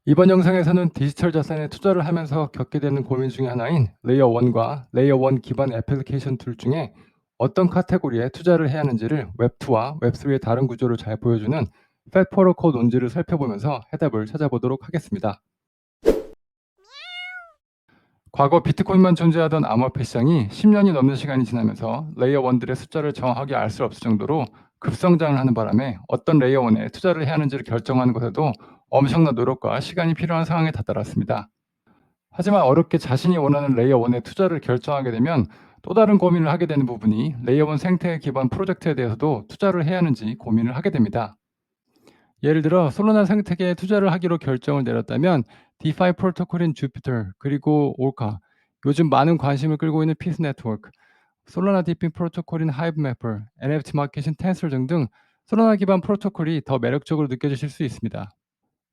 이번 영상에서는 디지털 자산에 투자를 하면서 겪게 되는 고민 중에 하나인 레이어 1과 레이어 1 기반 애플리케이션 툴 중에 어떤 카테고리에 투자를 해야 하는지를 웹2와 웹3의 다른 구조를 잘 보여주는 팻포로코 논지를 살펴보면서 해답을 찾아보도록 하겠습니다. 과거 비트코인만 존재하던 암호화폐 시장이 10년이 넘는 시간이 지나면서 레이어 1들의 숫자를 정확하게 알 수 없을 정도로 급성장을 하는 바람에 어떤 레이어 1에 투자를 해야 하는지를 결정하는 것에도 엄청난 노력과 시간이 필요한 상황에 다다랐습니다. 하지만 어렵게 자신이 원하는 레이어 1에 투자를 결정하게 되면 또 다른 고민을 하게 되는 부분이 레이어 1 생태 기반 프로젝트에 대해서도 투자를 해야 하는지 고민을 하게 됩니다. 예를 들어 솔라나 생태계에 투자를 하기로 결정을 내렸다면 디파이 프로토콜인 주피터 그리고 올카, 요즘 많은 관심을 끌고 있는 피스 네트워크, 솔라나 디핑 프로토콜인 하이브 매퍼, NFT 마켓인 텐슬 등등 솔라나 기반 프로토콜이 더 매력적으로 느껴지실 수 있습니다.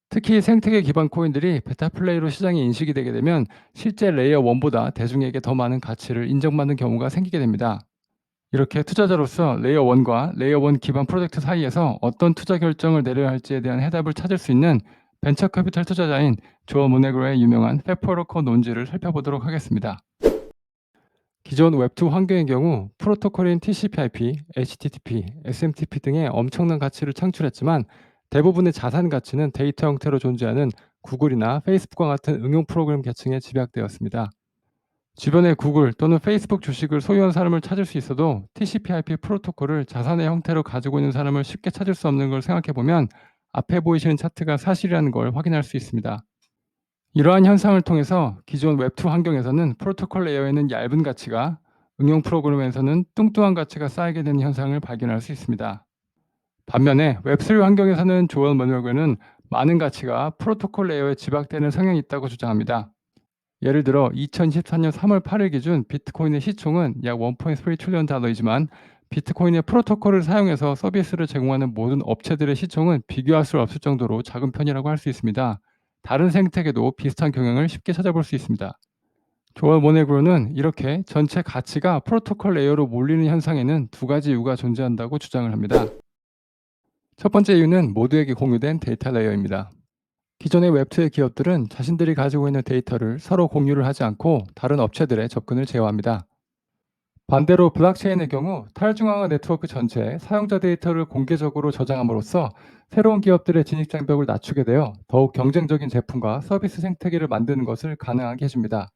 특히 생태계 기반 코인들이 베타 플레이로 시장에 인식이 되게 되면 실제 레이어 1보다 대중에게 더 많은 가치를 인정받는 경우가 생기게 됩니다. 이렇게 투자자로서 레이어 1과 레이어 1 기반 프로젝트 사이에서 어떤 투자 결정을 내려야 할지에 대한 해답을 찾을 수 있는 벤처 캐피털 투자자인 조 모네그로의 유명한 페퍼로코 논지를 살펴보도록 하겠습니다. 기존 웹2 환경의 경우 프로토콜인 TCP/IP, HTTP, SMTP 등의 엄청난 가치를 창출했지만 대부분의 자산 가치는 데이터 형태로 존재하는 구글이나 페이스북과 같은 응용 프로그램 계층에 집약되었습니다. 주변에 구글 또는 페이스북 주식을 소유한 사람을 찾을 수 있어도 TCP/IP 프로토콜을 자산의 형태로 가지고 있는 사람을 쉽게 찾을 수 없는 걸 생각해보면 앞에 보이시는 차트가 사실이라는 걸 확인할 수 있습니다. 이러한 현상을 통해서 기존 웹2 환경에서는 프로토콜 레이어에는 얇은 가치가, 응용 프로그램에서는 뚱뚱한 가치가 쌓이게 되는 현상을 발견할 수 있습니다. 반면에 웹3 환경에서는 조엘 머너그는 많은 가치가 프로토콜 레이어에 집약되는 성향이 있다고 주장합니다. 예를 들어 2024년 3월 8일 기준 비트코인의 시총은 약 1.3 트릴리언 달러이지만 비트코인의 프로토콜을 사용해서 서비스를 제공하는 모든 업체들의 시총은 비교할 수 없을 정도로 작은 편이라고 할 수 있습니다. 다른 생태계도 비슷한 경향을 쉽게 찾아볼 수 있습니다. 조얼 모네그로는 이렇게 전체 가치가 프로토콜 레이어로 몰리는 현상에는 두 가지 이유가 존재한다고 주장을 합니다. 첫 번째 이유는 모두에게 공유된 데이터 레이어입니다. 기존의 웹2의 기업들은 자신들이 가지고 있는 데이터를 서로 공유를 하지 않고 다른 업체들의 접근을 제어합니다. 반대로 블록체인의 경우 탈중앙화 네트워크 전체에 사용자 데이터를 공개적으로 저장함으로써 새로운 기업들의 진입 장벽을 낮추게 되어 더욱 경쟁적인 제품과 서비스 생태계를 만드는 것을 가능하게 해줍니다.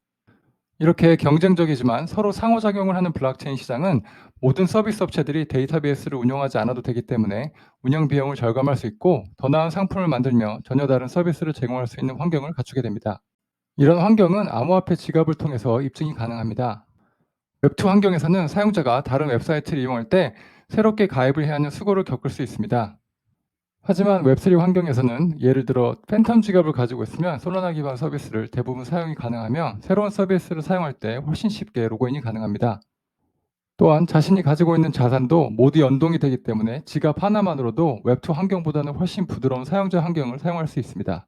이렇게 경쟁적이지만 서로 상호작용을 하는 블록체인 시장은 모든 서비스 업체들이 데이터베이스를 운영하지 않아도 되기 때문에 운영 비용을 절감할 수 있고 더 나은 상품을 만들며 전혀 다른 서비스를 제공할 수 있는 환경을 갖추게 됩니다. 이런 환경은 암호화폐 지갑을 통해서 입증이 가능합니다. 웹2 환경에서는 사용자가 다른 웹사이트를 이용할 때 새롭게 가입을 해야 하는 수고를 겪을 수 있습니다. 하지만 웹3 환경에서는 예를 들어 팬텀 지갑을 가지고 있으면 솔라나 기반 서비스를 대부분 사용이 가능하며 새로운 서비스를 사용할 때 훨씬 쉽게 로그인이 가능합니다. 또한 자신이 가지고 있는 자산도 모두 연동이 되기 때문에 지갑 하나만으로도 웹2 환경보다는 훨씬 부드러운 사용자 환경을 사용할 수 있습니다.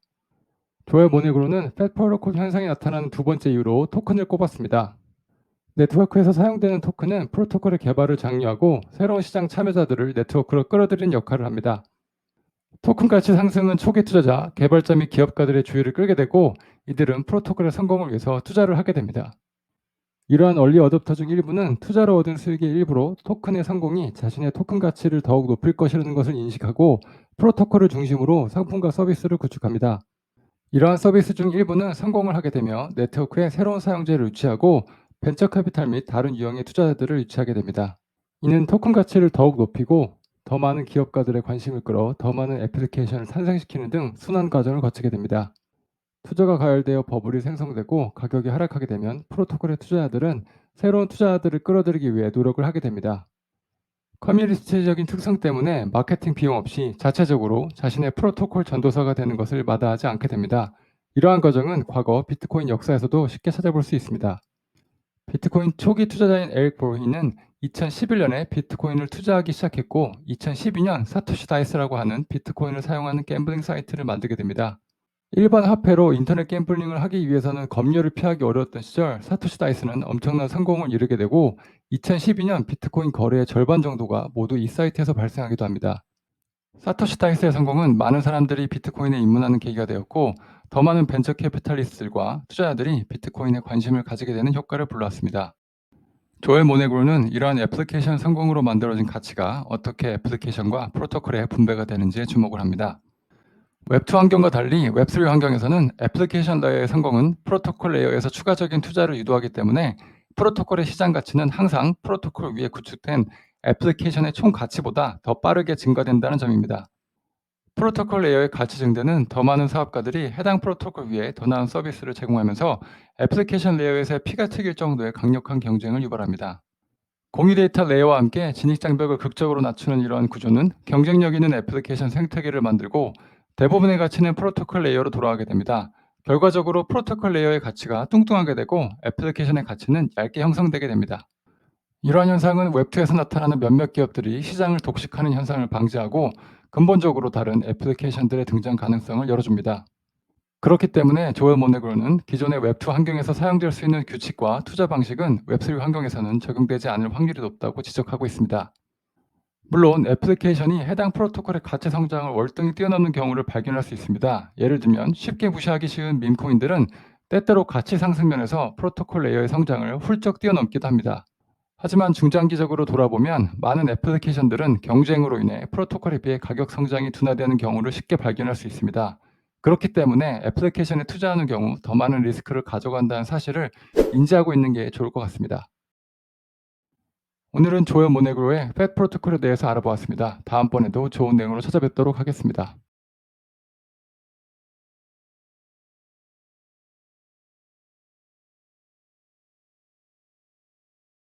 조엘 모닉으로는 팻포로콜 현상이 나타나는 두 번째 이유로 토큰을 꼽았습니다. 네트워크에서 사용되는 토큰은 프로토콜의 개발을 장려하고 새로운 시장 참여자들을 네트워크로 끌어들이는 역할을 합니다. 토큰 가치 상승은 초기 투자자, 개발자 및 기업가들의 주의를 끌게 되고 이들은 프로토콜의 성공을 위해서 투자를 하게 됩니다. 이러한 얼리 어댑터 중 일부는 투자로 얻은 수익의 일부로 토큰의 성공이 자신의 토큰 가치를 더욱 높일 것이라는 것을 인식하고 프로토콜을 중심으로 상품과 서비스를 구축합니다. 이러한 서비스 중 일부는 성공을 하게 되며 네트워크에 새로운 사용자를 유치하고 벤처 캐피탈 및 다른 유형의 투자자들을 유치하게 됩니다. 이는 토큰 가치를 더욱 높이고 더 많은 기업가들의 관심을 끌어 더 많은 애플리케이션을 탄생시키는 등 순환 과정을 거치게 됩니다. 투자가 가열되어 버블이 생성되고 가격이 하락하게 되면 프로토콜의 투자자들은 새로운 투자자들을 끌어들이기 위해 노력을 하게 됩니다. 커뮤니티적인 특성 때문에 마케팅 비용 없이 자체적으로 자신의 프로토콜 전도사가 되는 것을 마다하지 않게 됩니다. 이러한 과정은 과거 비트코인 역사에서도 쉽게 찾아볼 수 있습니다. 비트코인 초기 투자자인 에릭 보르히는 2011년에 비트코인을 투자하기 시작했고 2012년 사토시 다이스라고 하는 비트코인을 사용하는 갬블링 사이트를 만들게 됩니다. 일반 화폐로 인터넷 갬블링을 하기 위해서는 검열을 피하기 어려웠던 시절 사토시 다이스는 엄청난 성공을 이루게 되고 2012년 비트코인 거래의 절반 정도가 모두 이 사이트에서 발생하기도 합니다. 사토시 다이스의 성공은 많은 사람들이 비트코인에 입문하는 계기가 되었고, 더 많은 벤처 캐피탈리스트들과 투자자들이 비트코인에 관심을 가지게 되는 효과를 불러왔습니다. 조엘 모네그로는 이러한 애플리케이션 성공으로 만들어진 가치가 어떻게 애플리케이션과 프로토콜에 분배가 되는지에 주목을 합니다. 웹2 환경과 달리 웹3 환경에서는 애플리케이션 레이어의 성공은 프로토콜 레이어에서 추가적인 투자를 유도하기 때문에 프로토콜의 시장 가치는 항상 프로토콜 위에 구축된 애플리케이션의 총 가치보다 더 빠르게 증가된다는 점입니다. 프로토콜 레이어의 가치 증대는 더 많은 사업가들이 해당 프로토콜 위에 더 나은 서비스를 제공하면서 애플리케이션 레이어에서의 피가 튀길 정도의 강력한 경쟁을 유발합니다. 공유 데이터 레이어와 함께 진입 장벽을 극적으로 낮추는 이러한 구조는 경쟁력 있는 애플리케이션 생태계를 만들고, 대부분의 가치는 프로토콜 레이어로 돌아가게 됩니다. 결과적으로 프로토콜 레이어의 가치가 뚱뚱하게 되고 애플리케이션의 가치는 얇게 형성되게 됩니다. 이러한 현상은 웹2에서 나타나는 몇몇 기업들이 시장을 독식하는 현상을 방지하고 근본적으로 다른 애플리케이션들의 등장 가능성을 열어줍니다. 그렇기 때문에 조엘 모네그로는 기존의 웹2 환경에서 사용될 수 있는 규칙과 투자 방식은 웹3 환경에서는 적용되지 않을 확률이 높다고 지적하고 있습니다. 물론 애플리케이션이 해당 프로토콜의 가치 성장을 월등히 뛰어넘는 경우를 발견할 수 있습니다. 예를 들면 쉽게 무시하기 쉬운 밈코인들은 때때로 가치 상승 면에서 프로토콜 레이어의 성장을 훌쩍 뛰어넘기도 합니다. 하지만 중장기적으로 돌아보면 많은 애플리케이션들은 경쟁으로 인해 프로토콜에 비해 가격 성장이 둔화되는 경우를 쉽게 발견할 수 있습니다. 그렇기 때문에 애플리케이션에 투자하는 경우 더 많은 리스크를 가져간다는 사실을 인지하고 있는 게 좋을 것 같습니다. 오늘은 조엘 모네그로의 팻 프로토콜에 대해서 알아보았습니다. 다음번에도 좋은 내용으로 찾아뵙도록 하겠습니다.